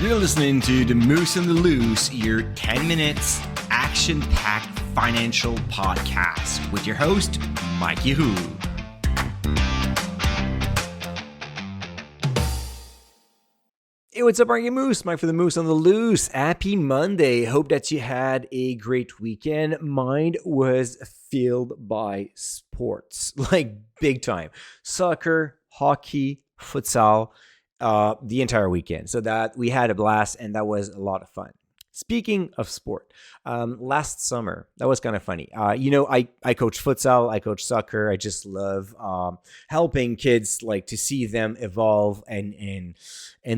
You're listening to The Moose and the Loose, your 10 minutes action-packed financial podcast with your host, Mike Yahoo. Hey, what's up, Mike Moose? Mike for The Moose on the Loose. Happy Monday. Hope that you had a great weekend. Mine was filled by sports, like big time. Soccer, hockey, futsal, the entire weekend. So that we had a blast and that was a lot of fun. Speaking of sport, last summer, that was kind of funny. I coach futsal, I coach soccer. I just love helping kids, like to see them evolve and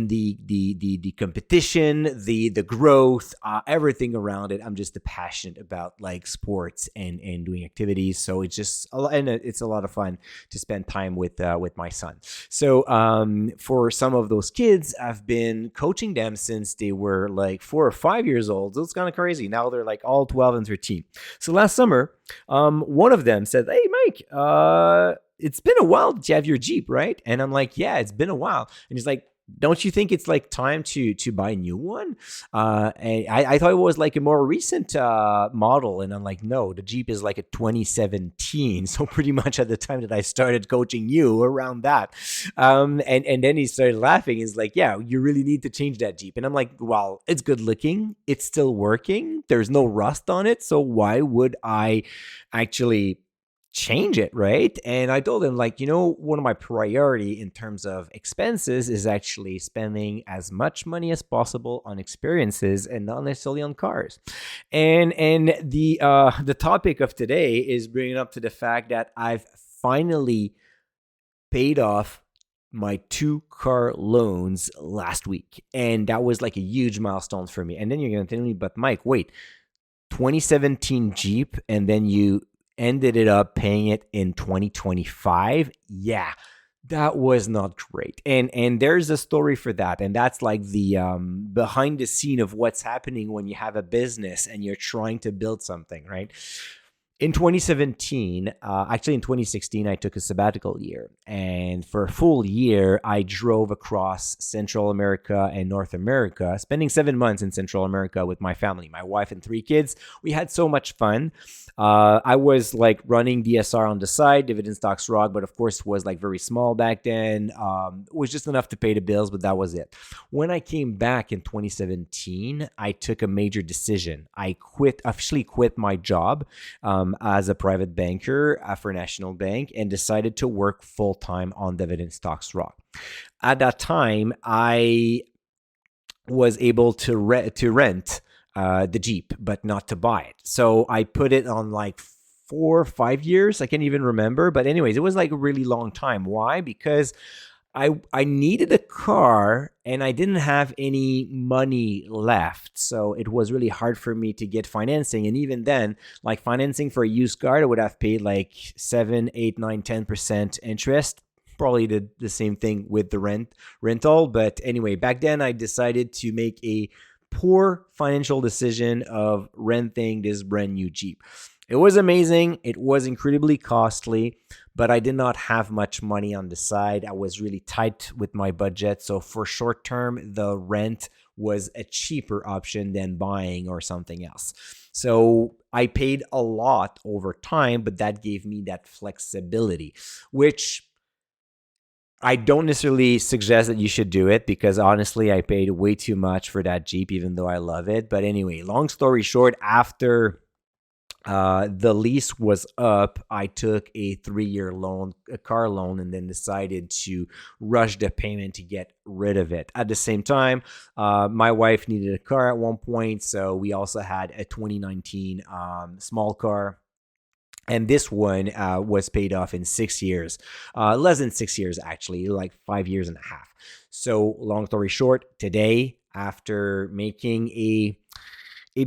the competition, the growth, everything around it. I'm just passionate about like sports and doing activities. So it's just it's a lot of fun to spend time with my son. So for some of those kids, I've been coaching them since they were like 4 or 5 years old. So it's kind of crazy. Now they're like all 12 and 13. So last summer, one of them said, "Hey, Mike, it's been a while that you have your Jeep, right?" And I'm like, "Yeah, it's been a while." And he's like, "Don't you think it's like time to buy a new one?" And I thought it was like a more recent model. And I'm like, "No, the Jeep is like a 2017. So pretty much at the time that I started coaching you, around that." And then he started laughing. He's like, "Yeah, you really need to change that Jeep." And I'm like, "Well, it's good looking. It's still working. There's no rust on it. So why would I actually change it?" Right? And I told him, like, one of my priority in terms of expenses is actually spending as much money as possible on experiences and not necessarily on cars. And the topic of today is bringing up to the fact that I've finally paid off my 2 car loans last week, and that was like a huge milestone for me. And then you're gonna tell me, "But Mike, wait, 2017 Jeep, and then you ended it up paying it in 2025. Yeah, that was not great." And there's a story for that. And that's like the behind the scene of what's happening when you have a business and you're trying to build something, right? In 2017, actually in 2016, I took a sabbatical year. And for a full year, I drove across Central America and North America, spending 7 months in Central America with my family, my wife and 3 kids. We had so much fun. I was like running DSR on the side, Dividend Stocks Rock, but of course it was like very small back then. It was just enough to pay the bills, but that was it. When I came back in 2017, I took a major decision. I officially quit my job as a private banker for National Bank and decided to work full-time on Dividend Stocks Rock. At that time, I was able to rent the Jeep, but not to buy it. So I put it on like 4 or 5 years. I can't even remember. But anyways, it was like a really long time. Why? Because I needed a car and I didn't have any money left. So it was really hard for me to get financing. And even then, like financing for a used car, I would have paid like 7, 8, 9, 10% interest. Probably did the same thing with the rental. But anyway, back then I decided to make a poor financial decision of renting this brand new Jeep. It was amazing. It was incredibly costly, but I did not have much money on the side. I was really tight with my budget. So for short term, the rent was a cheaper option than buying or something else. So I paid a lot over time, but that gave me that flexibility, which I don't necessarily suggest that you should do it because honestly, I paid way too much for that Jeep, even though I love it. But anyway, long story short, after the lease was up, I took a 3-year loan, a car loan, and then decided to rush the payment to get rid of it. At the same time, my wife needed a car at one point, so we also had a 2019 small car. And this one was paid off in 6 years, less than 6 years, actually, like 5 years and a half. So long story short, today, after making a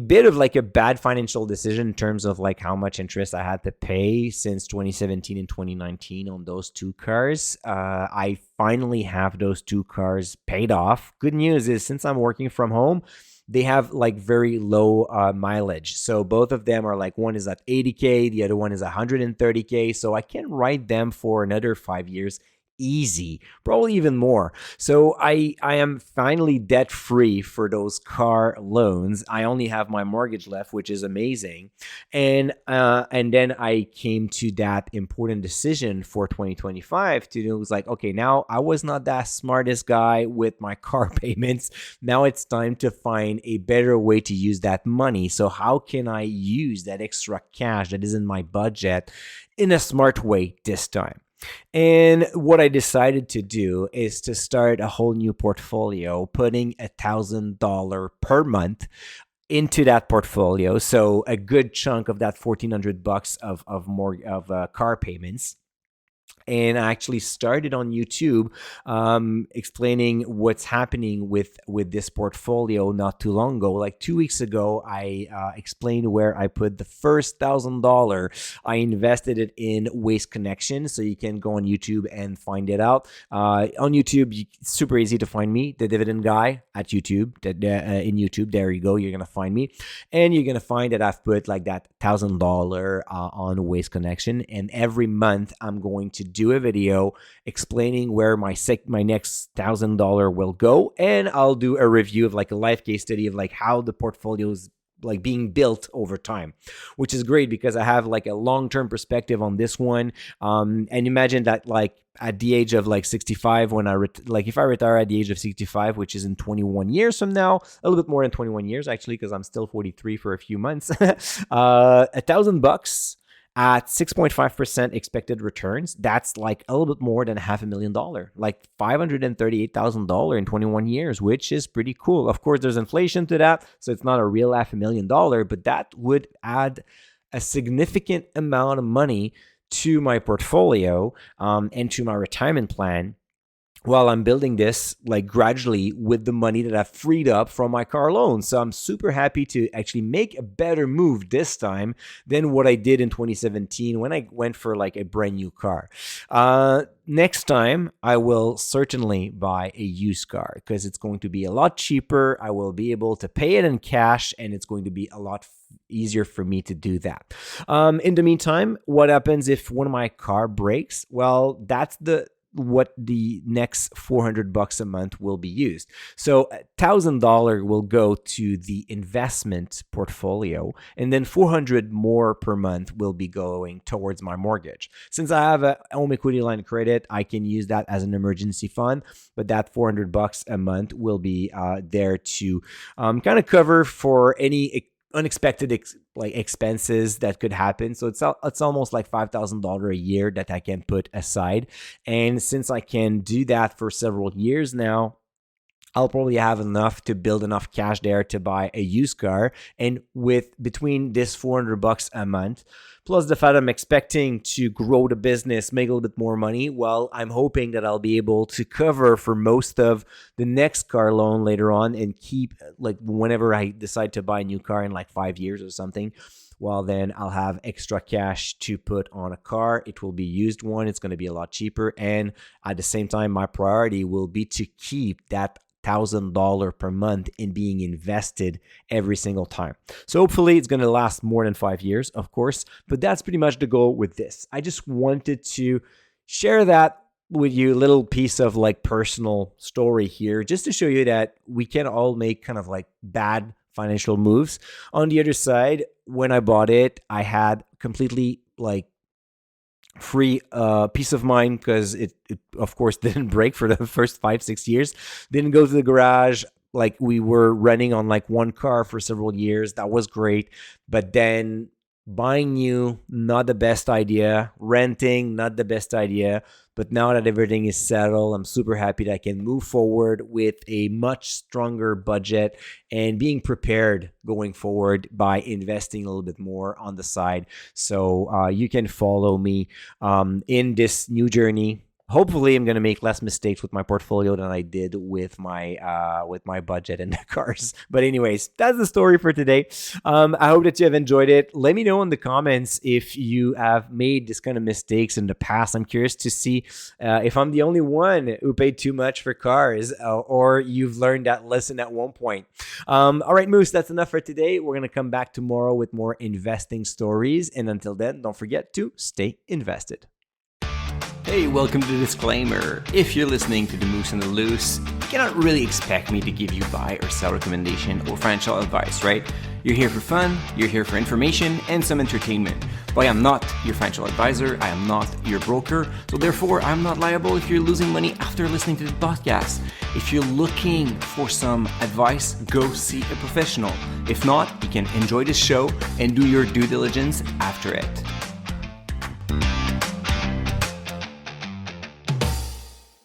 bit of like a bad financial decision in terms of like how much interest I had to pay since 2017 and 2019 on those 2 cars, I finally have those 2 cars paid off. Good news is since I'm working from home, they have like very low mileage. So both of them are like, one is at 80K, the other one is 130K. So I can ride them for another 5 years easy, probably even more. So I am finally debt free for those car loans. I only have my mortgage left, which is amazing. And then I came to that important decision for 2025 to, it was like, okay, now I was not that smartest guy with my car payments. Now it's time to find a better way to use that money. So how can I use that extra cash that is in my budget in a smart way this time? And what I decided to do is to start a whole new portfolio, putting $1,000 per month into that portfolio. So a good chunk of that $1,400 of car payments. And I actually started on YouTube, explaining what's happening with this portfolio not too long ago. Like 2 weeks ago, I explained where I put the first $1,000. I invested it in Waste Connection, so you can go on YouTube and find it out. On YouTube, it's super easy to find me, the Dividend Guy at YouTube. In YouTube, there you go. You're gonna find me, and you're gonna find that I've put like that $1,000 on Waste Connection, and every month I'm going to do a video explaining where my next $1,000 will go, and I'll do a review of like a live case study of like how the portfolio is like being built over time, which is great because I have like a long-term perspective on this one. And imagine that like at the age of like 65, when if I retire at the age of 65, which is in 21 years from now, a little bit more than 21 years actually, because I'm still 43 for a few months, $1,000 at 6.5% expected returns, that's like a little bit more than $500,000, like $538,000 in 21 years, which is pretty cool. Of course, there's inflation to that, so it's not a real $500,000, but that would add a significant amount of money to my portfolio, and to my retirement plan, while I'm building this like gradually with the money that I've freed up from my car loan. So I'm super happy to actually make a better move this time than what I did in 2017 when I went for like a brand new car. Next time, I will certainly buy a used car because it's going to be a lot cheaper. I will be able to pay it in cash, and it's going to be a lot easier for me to do that. In the meantime, what happens if one of my car breaks? Well, that's what the next $400 a month will be used. So $1,000 will go to the investment portfolio, and then $400 more per month will be going towards my mortgage. Since I have a home equity line of credit, I can use that as an emergency fund, but that $400 a month will be there to kind of cover for any unexpected expenses that could happen. So it's almost like $5,000 a year that I can put aside. And since I can do that for several years now, I'll probably have enough to build enough cash there to buy a used car. And with between this $400 a month, plus the fact I'm expecting to grow the business, make a little bit more money, well, I'm hoping that I'll be able to cover for most of the next car loan later on and keep like whenever I decide to buy a new car in like 5 years or something. Well, then I'll have extra cash to put on a car. It will be used one. It's going to be a lot cheaper. And at the same time, my priority will be to keep that $1,000 per month in being invested every single time. So hopefully it's going to last more than 5 years, of course, but that's pretty much the goal with this. I just wanted to share that with you, a little piece of like personal story here, just to show you that we can all make kind of like bad financial moves. On the other side, when I bought it, I had completely like free peace of mind because it of course didn't break for the first 5-6 years. Didn't go to the garage. Like we were running on like one car for several years. That was great. But then buying new, not the best idea. Renting, not the best idea. But now that everything is settled, I'm super happy that I can move forward with a much stronger budget and being prepared going forward by investing a little bit more on the side. So you can follow me in this new journey. Hopefully, I'm going to make less mistakes with my portfolio than I did with my budget and the cars. But anyways, that's the story for today. I hope that you have enjoyed it. Let me know in the comments if you have made this kind of mistakes in the past. I'm curious to see if I'm the only one who paid too much for cars, or you've learned that lesson at one point. All right, Moose, that's enough for today. We're going to come back tomorrow with more investing stories. And until then, don't forget to stay invested. Hey, welcome to the disclaimer. If you're listening to The Moose and the Loose, you cannot really expect me to give you buy or sell recommendation or financial advice, right? You're here for fun, you're here for information and some entertainment. But I am not your financial advisor, I am not your broker, so therefore I'm not liable if you're losing money after listening to the podcast. If you're looking for some advice, go see a professional. If not, you can enjoy this show and do your due diligence after it.